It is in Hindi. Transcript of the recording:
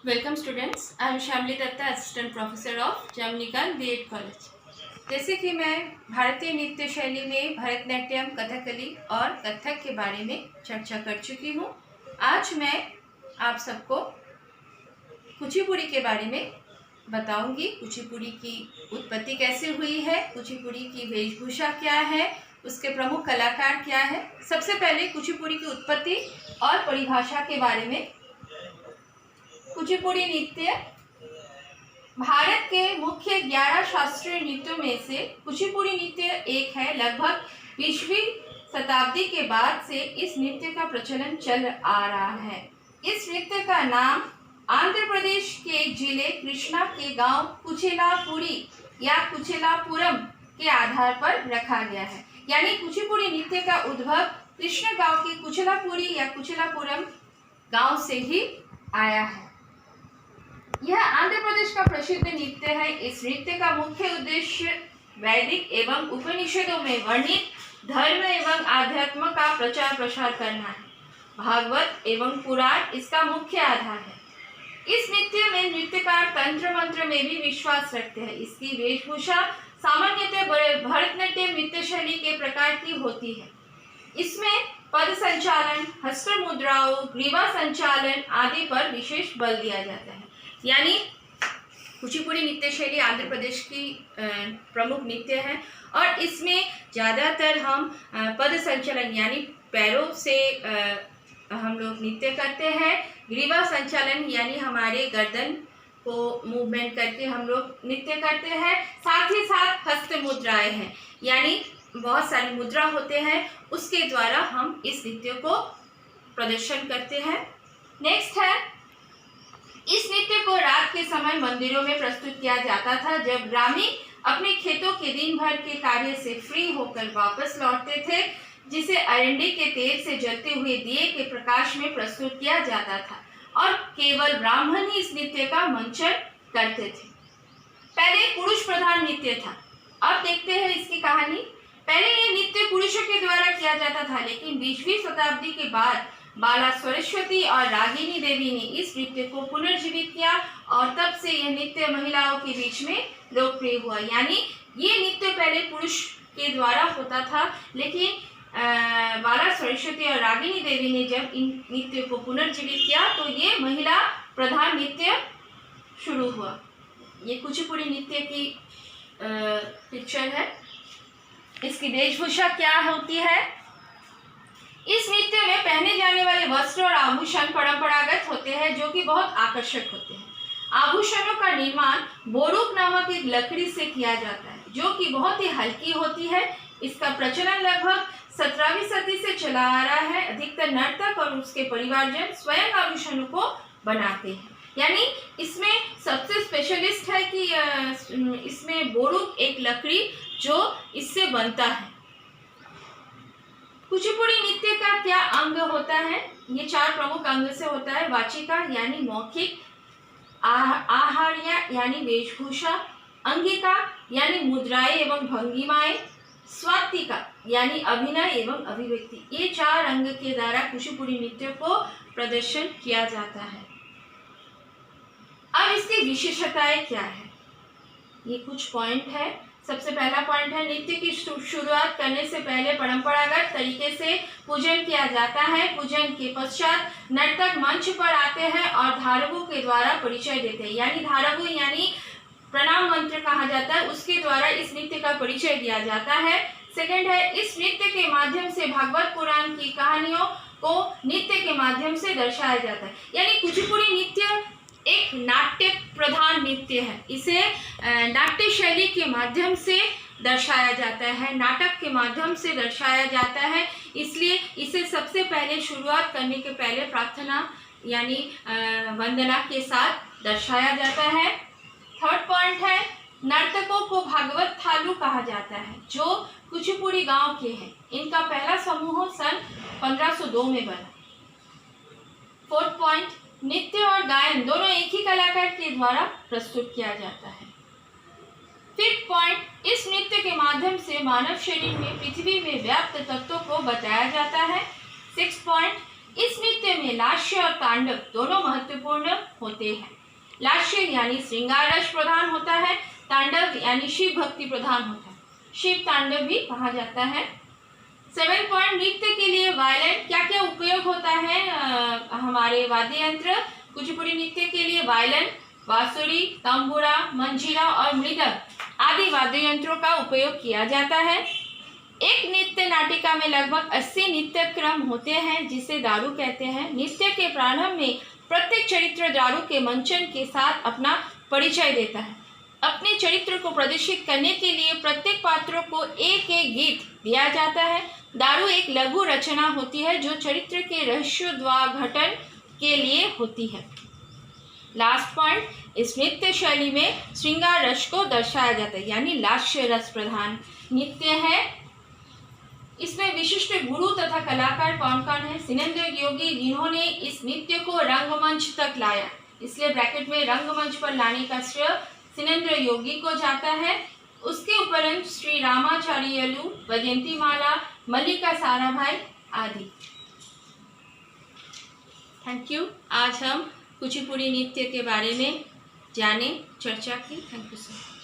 Welcome students, I am Shyamali Datta, assistant professor of Jamnikal B Ed college. जैसे कि मैं भारतीय नृत्य शैली में भरतनाट्यम, कथकली और कथक के बारे में चर्चा कर चुकी हूँ। आज मैं आप सबको कुचिपुड़ी के बारे में बताऊंगी। कुचिपुड़ी की उत्पत्ति कैसे हुई है, कुचिपुड़ी की वेशभूषा क्या है, उसके प्रमुख कलाकार क्या है। सबसे पहले कुचिपुड़ी की उत्पत्ति और परिभाषा के बारे में। कुचिपुड़ी नृत्य भारत के मुख्य 11 शास्त्रीय नृत्यों में से कुचिपुड़ी नृत्य एक है। लगभग 20वीं शताब्दी के बाद से इस नृत्य का प्रचलन चल आ रहा है। इस नृत्य का नाम आंध्र प्रदेश के जिले कृष्णा के गांव कुचिलापुरी या कुचिलापुरम के आधार पर रखा गया है। यानी कुचिपुड़ी नृत्य का उद्भव कृष्णा गांव के कुचिलापुरी या कुचिलापुरम गांव से ही आया है। यह आंध्र प्रदेश का प्रसिद्ध नृत्य है। इस नृत्य का मुख्य उद्देश्य वैदिक एवं उपनिषदों में वर्णित धर्म एवं आध्यात्म का प्रचार प्रसार करना है। भागवत एवं पुराण इसका मुख्य आधार है। इस नृत्य में नृत्यकार तंत्र मंत्र में भी विश्वास रखते हैं। इसकी वेशभूषा सामान्यतः भरतनाट्यम नृत्य शैली के प्रकार की होती है। इसमें पद संचालन, हस्त मुद्राओं, ग्रीवा संचालन आदि पर विशेष बल दिया जाता है। यानी कुचिपुड़ी नृत्य शैली आंध्र प्रदेश की प्रमुख नृत्य है और इसमें ज़्यादातर हम पद संचालन यानी पैरों से हम लोग नृत्य करते हैं। ग्रीवा संचालन यानी हमारे गर्दन को मूवमेंट करके हम लोग नृत्य करते हैं। साथ ही साथ हस्त मुद्राएं हैं, यानी बहुत सारी मुद्रा होते हैं, उसके द्वारा हम इस नृत्य को प्रदर्शन करते हैं। नेक्स्ट है, इस नृत्य को रात के समय मंदिरों में प्रस्तुत किया जाता था। जब ग्रामीण अपने खेतों के दिन भर के कार्य से फ्री होकर वापस लौटते थे, जिसे अरंडी के तेल से जलते हुए दिए के प्रकाश में प्रस्तुत किया जाता था और केवल ब्राह्मण ही इस नृत्य का मंचन करते थे। पहले पुरुष प्रधान नृत्य था। अब देखते हैं इसकी कहानी। पहले ये नृत्य पुरुषों के द्वारा किया जाता था, लेकिन 20वीं शताब्दी के बाद बाला सरस्वती और रागिनी देवी ने इस नृत्य को पुनर्जीवित किया और तब से यह नृत्य महिलाओं के बीच में लोकप्रिय हुआ। यानी ये नृत्य पहले पुरुष के द्वारा होता था, लेकिन बाला सरस्वती और रागिनी देवी ने जब इन नृत्य को पुनर्जीवित किया तो ये महिला प्रधान नृत्य शुरू हुआ। ये कुचिपुड़ी नृत्य की पिक्चर है। इसकी वेशभूषा क्या होती है? इस नृत्य में पहने जाने वाले वस्त्र और आभूषण परंपरागत होते हैं, जो कि बहुत आकर्षक होते हैं। आभूषणों का निर्माण बोरूक नामक एक लकड़ी से किया जाता है, जो कि बहुत ही हल्की होती है। इसका प्रचलन लगभग 17वीं सदी से चला आ रहा है। अधिकतर नर्तक और उसके परिवारजन स्वयं आभूषणों को बनाते हैं। यानी इसमें सबसे स्पेशलिस्ट है कि इसमें बोरूक एक लकड़ी जो इससे बनता है। कुचिपुड़ी नृत्य का क्या अंग होता है? ये 4 प्रमुख अंग से होता है। वाचिका यानी मौखिक, आहार्य यानी वेशभूषा, अंगिका यानी मुद्राएं एवं भंगिमाएं, स्वातिका यानी अभिनय एवं अभिव्यक्ति। ये 4 अंग के द्वारा कुचिपुड़ी नृत्य को प्रदर्शन किया जाता है। अब इसकी विशेषताएं क्या है? ये कुछ पॉइंट है। सबसे पहला पॉइंट है, नृत्य की शुरुआत करने से पहले परंपरागत तरीके से पूजन किया जाता है। पूजन के पश्चात नर्तक मंच पर आते हैं और धारवों के द्वारा परिचय देते हैं। यानी धारवो यानी प्रणाम मंत्र कहा जाता है, उसके द्वारा इस नृत्य का परिचय दिया जाता है। सेकंड है, इस नृत्य के माध्यम से भागवत पुराण की कहानियों को नृत्य के माध्यम से दर्शाया जाता है। यानी कुचिपुड़ी नृत्य एक नाट्य प्रधान नृत्य है। इसे नाट्य शैली के माध्यम से दर्शाया जाता है, नाटक के माध्यम से दर्शाया जाता है। इसलिए इसे सबसे पहले शुरुआत करने के पहले प्रार्थना यानी वंदना के साथ दर्शाया जाता है। थर्ड पॉइंट है, नर्तकों को भागवत थालू कहा जाता है, जो कुचिपुड़ी गांव के हैं। इनका पहला समूह सन 1502 में बना। फोर्थ पॉइंट, नृत्य और गायन दोनों एक ही कलाकार के द्वारा प्रस्तुत किया जाता है। फिफ्थ पॉइंट, इस नृत्य के माध्यम से मानव शरीर में पृथ्वी में व्याप्त तत्वों को बताया जाता है। सिक्स्थ पॉइंट, इस नृत्य में लास्य और तांडव दोनों महत्वपूर्ण होते हैं। लास्य यानी श्रृंगार रस प्रधान होता है, तांडव यानी शिव भक्ति प्रधान होता है, शिव तांडव भी कहा जाता है। 7 पॉइंट नृत्य के लिए वायलिन क्या क्या उपयोग होता है। हमारे वाद्य यंत्र कुचिपुड़ी नृत्य के लिए वायलिन, बांसुरी, तंबूरा, मंजीरा और मृदंग आदि वाद्य यंत्रों का उपयोग किया जाता है। एक नृत्य नाटिका में लगभग 80 नृत्य क्रम होते हैं जिसे दारू कहते हैं। नृत्य के प्रारंभ में प्रत्येक चरित्र दारू के मंचन के साथ अपना परिचय देता है। अपने चरित्र को प्रदर्शित करने के लिए प्रत्येक पात्रों को एक एक गीत दिया जाता है। दारू एक लघु रचना होती है जो चरित्र के रहस्योद्घाटन के लिए होती है। लास्ट पॉइंट, इस नृत्य शैली में श्रृंगार रस को दर्शाया जाता है, यानी लास्य रस प्रधान नृत्य है। इसमें विशिष्ट गुरु तथा कलाकार कौन कौन है। सिनेंद्र योगी जिन्होंने इस नृत्य को रंगमंच तक लाया, इसलिए ब्रैकेट में रंगमंच पर लाने का श्रेय सिनेंद्र योगी को जाता है। उसके उपरांत श्री रामाचार्यलु, वैजयंती माला, मल्लिका साराभाई आदि। Thank you. आज हम कुचिपुड़ी नृत्य के बारे में जाने, चर्चा की। Thank you sir.